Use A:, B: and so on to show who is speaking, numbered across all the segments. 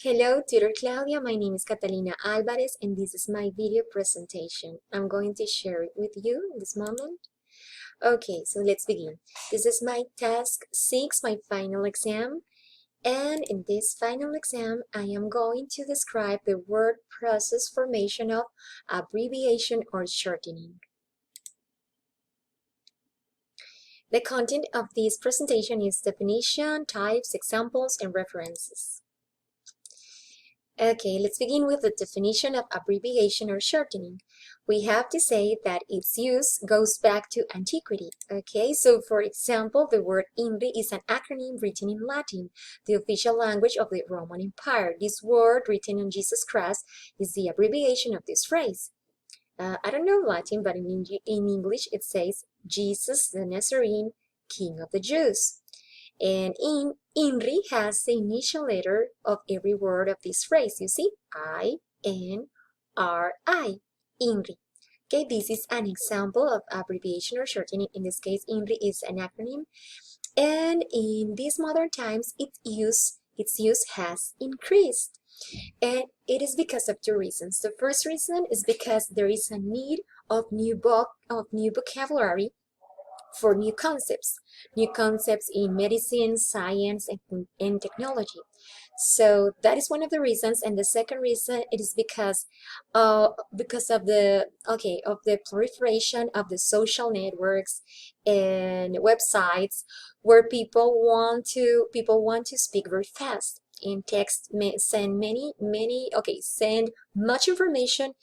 A: Hello, Tutor Claudia. My name is Catalina Alvarez, and this is my video presentation. I'm going to share it with you in this moment. Okay, so let's begin. This is my task 6, my final exam. And in this final exam, I am going to describe the word process formation of abbreviation or shortening. The content of this presentation is definition, types, examples, and references. Okay, let's begin with the definition of abbreviation or shortening. We have to say that its use goes back to antiquity. Okay, so for example, the word INRI is an acronym written in Latin, the official language of the Roman Empire. This word, written on Jesus' cross, is the abbreviation of this phrase. I don't know Latin, but in English it says, Jesus the Nazarene, King of the Jews. And INRI has the initial letter of every word of this phrase. You see, I-N-R-I, INRI. Okay, this is an example of abbreviation or shortening. In this case, INRI is an acronym. And in these modern times, its use has increased. And it is because of two reasons. The first reason is because there is a need of new vocabulary for new concepts in medicine, science, and technology. So that is one of the reasons, and the second reason it is because of the proliferation of the social networks and websites where people want to speak very fast, and text send much information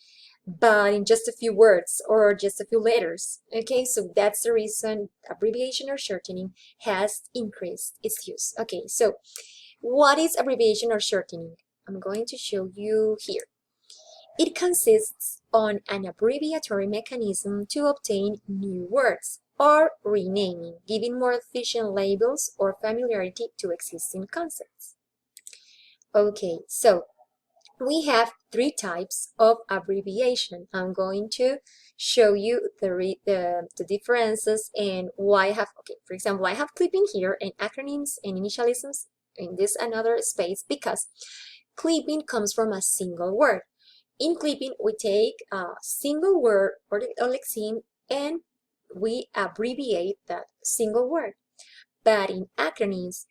A: but in just a few words or just a few letters. Okay, so that's the reason abbreviation or shortening has increased its use. Okay, so what is abbreviation or shortening? I'm going to show you here. It consists on an abbreviatory mechanism to obtain new words or renaming, giving more efficient labels or familiarity to existing concepts. Okay, so we have three types of abbreviation. I'm going to show you the differences and why I have, for example, I have clipping here and acronyms and initialisms in this another space because clipping comes from a single word. In clipping, we take a single word or lexeme and we abbreviate that single word. But in acronyms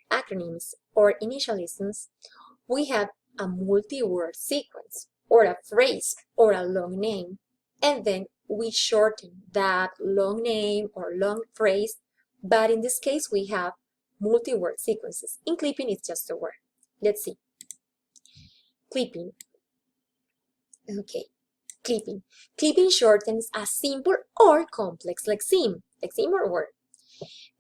A: or initialisms, we have a multi-word sequence or a phrase or a long name, and then we shorten that long name or long phrase, but in this case we have multi-word sequences. In clipping it's just a word. Let's see. Clipping. Okay, clipping. Clipping shortens a simple or complex lexeme or word.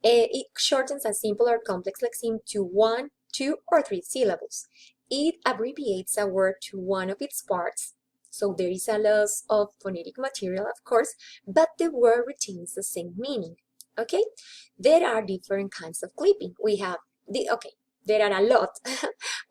A: It shortens a simple or complex lexeme to 1, 2, or 3 syllables. It abbreviates a word to one of its parts, so there is a loss of phonetic material, of course, but the word retains the same meaning. Okay, there are different kinds of clipping. We have there are a lot.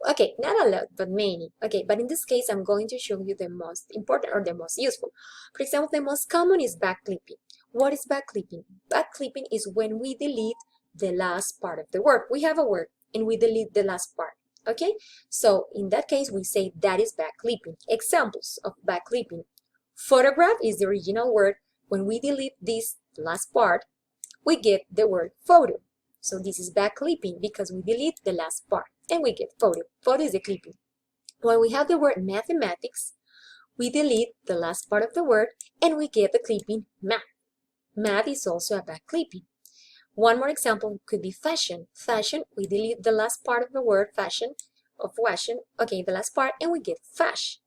A: Okay, not a lot, but many. Okay, but in this case, I'm going to show you the most important or the most useful. For example, the most common is back clipping. What is back clipping? Back clipping is when we delete the last part of the word. We have a word and we delete the last part. Okay, so in that case, we say that is back clipping. Examples of back clipping. Photograph is the original word. When we delete this last part, we get the word photo. So this is back clipping because we delete the last part and we get photo. Photo is the clipping. When we have the word mathematics, we delete the last part of the word and we get the clipping math. Math is also a back clipping. One more example could be fashion. Fashion, we delete the last part of the word fashion, the last part, and we get fash.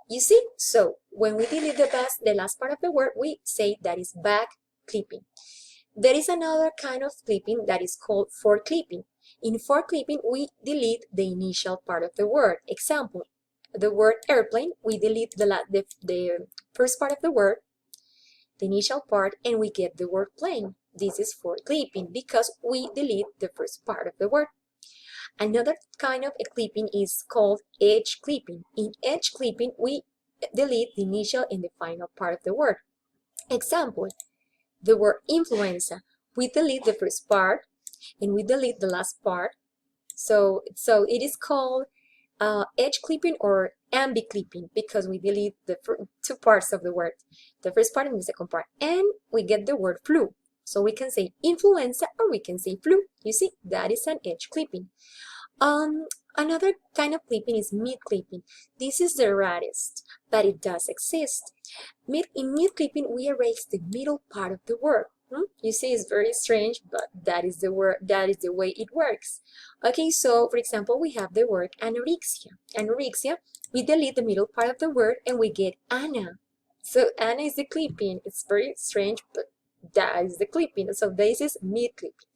A: You see? So when we delete the last part of the word, we say that is back clipping. There is another kind of clipping that is called for clipping. In for clipping, we delete the initial part of the word. Example, the word airplane, we delete the first part of the word, the initial part, and we get the word plane. This is for clipping because we delete the first part of the word. Another kind of clipping is called edge clipping. In edge clipping, we delete the initial and the final part of the word. Example, the word influenza. We delete the first part and we delete the last part. So it is called edge clipping or ambi-clipping, because we delete the two parts of the word, the first part and the second part, and we get the word flu. So we can say influenza or we can say flu. You see, that is an edge clipping. Another kind of clipping is mid clipping. This is the rarest, but it does exist. In mid clipping, we erase the middle part of the word. You see, it's very strange, but that is the word. That is the way it works. Okay, so for example, we have the word anorexia. Anorexia, we delete the middle part of the word and we get ana. So ana is the clipping. It's very strange, but that is the clipping. So this is mid clipping.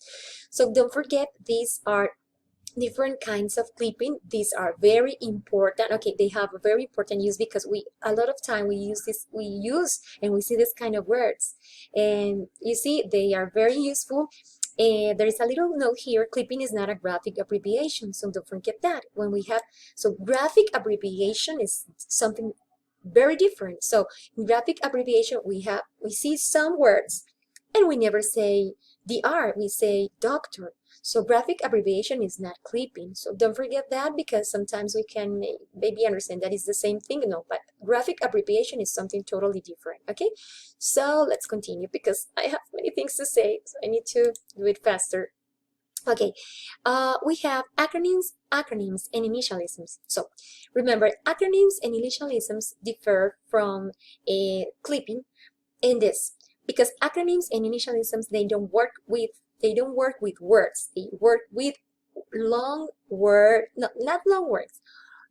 A: So don't forget, these are different kinds of clipping. These are very important. Okay, they have a very important use because a lot of time we use and we see this kind of words, and you see they are very useful. There is a little note here: clipping is not a graphic abbreviation, so don't forget that. So graphic abbreviation is something very different. So in graphic abbreviation, we see some words and we never say the R, we say doctor. So graphic abbreviation is not clipping. So don't forget that, because sometimes we can maybe understand that it's the same thing. No, but graphic abbreviation is something totally different. Okay, so let's continue because I have many things to say, so I need to do it faster. Okay, we have acronyms, and initialisms. So remember, acronyms and initialisms differ from clipping in this, because acronyms and initialisms, they don't work with words. They work with long word, no, not long words.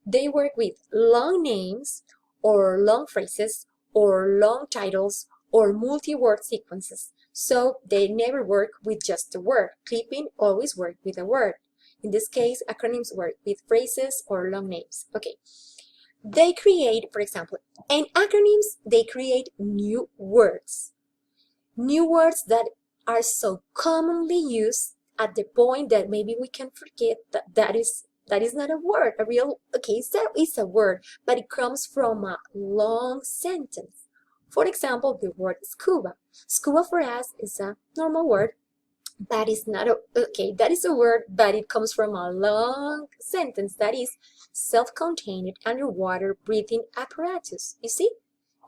A: They work with long names or long phrases or long titles or multi-word sequences. So they never work with just a word. Clipping always works with a word. In this case, acronyms work with phrases or long names. Okay. They create, for example, in acronyms, they create new words. New words that are so commonly used at the point that maybe we can forget that is not a word, okay, it's a word, but it comes from a long sentence. For example, the word scuba. Scuba for us is a normal word, but it's not that is a word, but it comes from a long sentence that is self-contained underwater breathing apparatus. You see,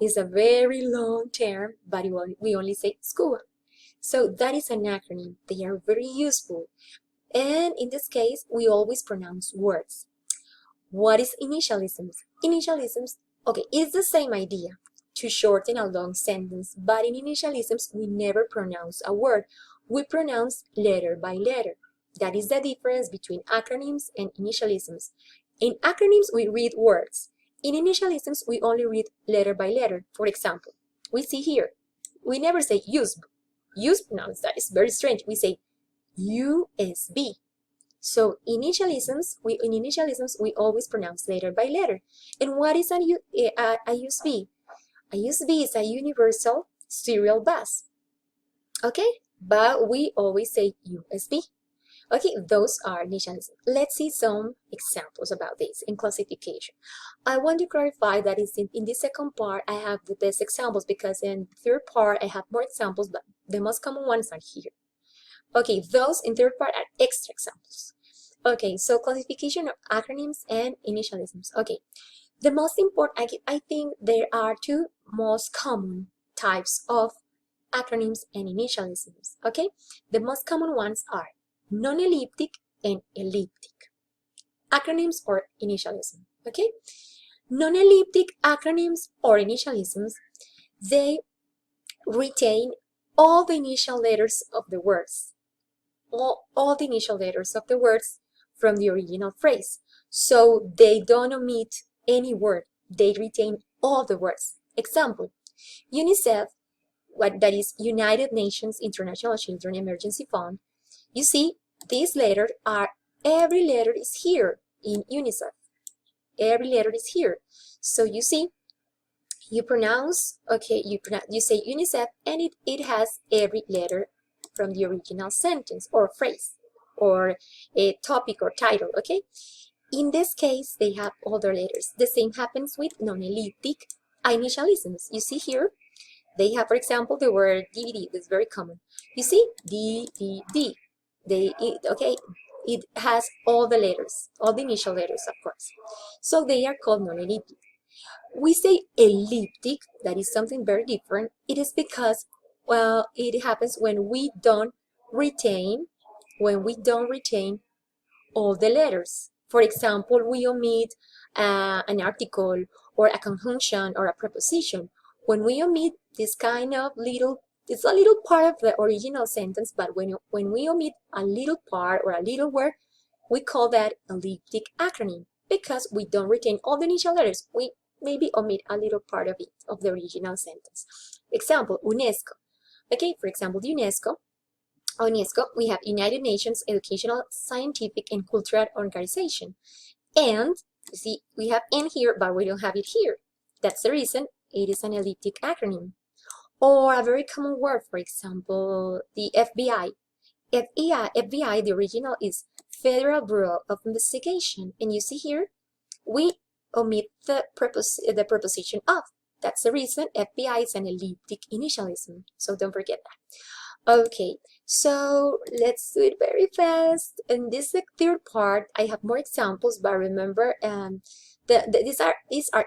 A: it's a very long term, but we only say scuba. So that is an acronym. They are very useful. And in this case, we always pronounce words. What is initialisms? Initialisms, okay, it's the same idea, to shorten a long sentence, but in initialisms, we never pronounce a word. We pronounce letter by letter. That is the difference between acronyms and initialisms. In acronyms, we read words. In initialisms, we only read letter by letter. For example, we see here, we never say USB. Now that is very strange. We say USB. So initialisms, we always pronounce letter by letter. And what is a USB? A USB is a universal serial bus. Okay, but we always say USB. Okay, those are initialisms. Let's see some examples about this in classification. I want to clarify that in the second part, I have the best examples, because in the third part, I have more examples, but the most common ones are here. Okay, those in third part are extra examples. Okay, so classification of acronyms and initialisms. Okay, the most important, I think there are two most common types of acronyms and initialisms. Okay, the most common ones are non-elliptic and elliptic acronyms or initialism. Okay, non-elliptic acronyms or initialisms, they retain all the initial letters of the words, all the initial letters of the words from the original phrase. So they don't omit any word. They retain all the words. Example, UNICEF, that is United Nations International Children Emergency Fund. You see, these letters every letter is here in UNICEF. Every letter is here. So you see, you pronounce, okay, you say UNICEF, and it has every letter from the original sentence or phrase or a topic or title, okay? In this case, they have all their letters. The same happens with non-elliptic initialisms. You see here, they have, for example, the word DVD. That's very common. You see, DVD. Okay, it has all the letters, all the initial letters, of course. So they are called non-elliptic. We say elliptic, that is something very different. It is because, well, it happens when we don't retain, all the letters. For example, we omit an article or a conjunction or a preposition. When we omit this kind of little, it's a little part of the original sentence, but when we omit a little part or a little word, we call that elliptic acronym because we don't retain all the initial letters. We maybe omit a little part of it, of the original sentence. Example, UNESCO. Okay, for example, the UNESCO, we have United Nations Educational, Scientific, and Cultural Organization. And, you see, we have in here, but we don't have it here. That's the reason it is an elliptic acronym. Or a very common word, for example, the FBI. FBI, the original is Federal Bureau of Investigation. And you see here, we omit the preposition of. That's the reason FBI is an elliptic initialism. So don't forget that. Okay, so let's do it very fast. And this is the third part. I have more examples, but remember, these are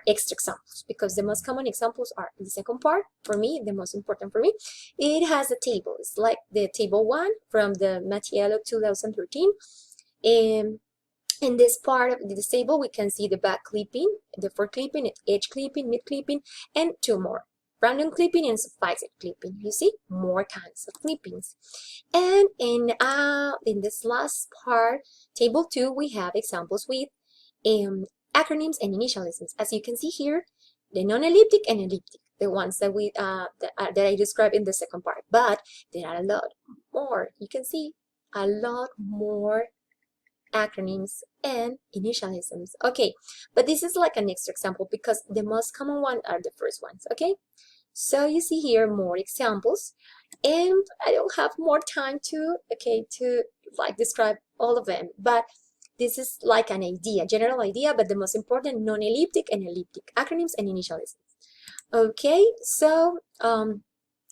A: extra examples because the most common examples are in the second part. For me, the most important for me, it has a table. It's like the table 1 from the Mattiello 2013. In this part of this table, we can see the back clipping, the fore clipping, edge clipping, mid clipping, and 2 more. Random clipping and suffixed clipping. You see, more kinds of clippings. And in this last part, table 2, we have examples with acronyms and initialisms. As you can see here, the non-elliptic and elliptic, the ones that that I described in the second part. But there are a lot more. You can see a lot more acronyms and initialisms. Okay, but this is like an extra example because the most common one are the first ones. Okay, so you see here more examples, and I don't have more time to like describe all of them, but this is like an idea, general idea, but the most important, non-elliptic and elliptic acronyms and initialisms. Okay, so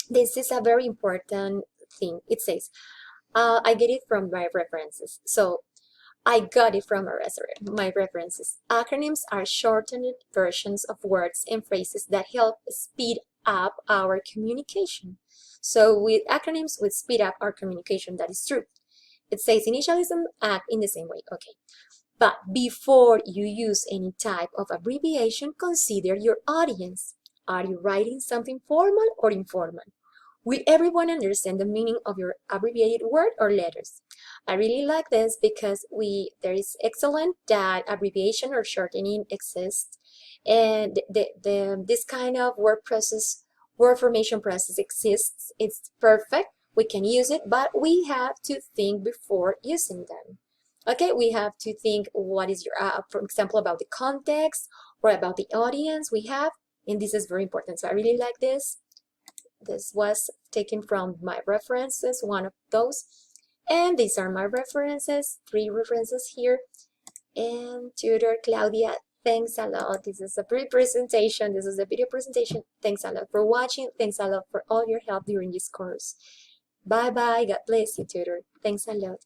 A: this is a very important thing. It says, I get it from my references. So I got it from my references. Acronyms are shortened versions of words and phrases that help speed up our communication. So with acronyms, we speed up our communication. That is true. It says initialism act in the same way. Okay. But before you use any type of abbreviation, consider your audience. Are you writing something formal or informal? Will everyone understand the meaning of your abbreviated word or letters? I really like this because there is excellent that abbreviation or shortening exists, and this kind of word formation process exists. It's perfect. We can use it, but we have to think before using them. Okay, we have to think what is your, for example, about the context or about the audience we have, and this is very important. So I really like this. This was taken from my references, one of those. And these are my references, 3 references here. And tutor Claudia, thanks a lot. This is a pre-presentation. This is a video presentation. Thanks a lot for watching. Thanks a lot for all your help during this course. Bye-bye. God bless you, tutor. Thanks a lot.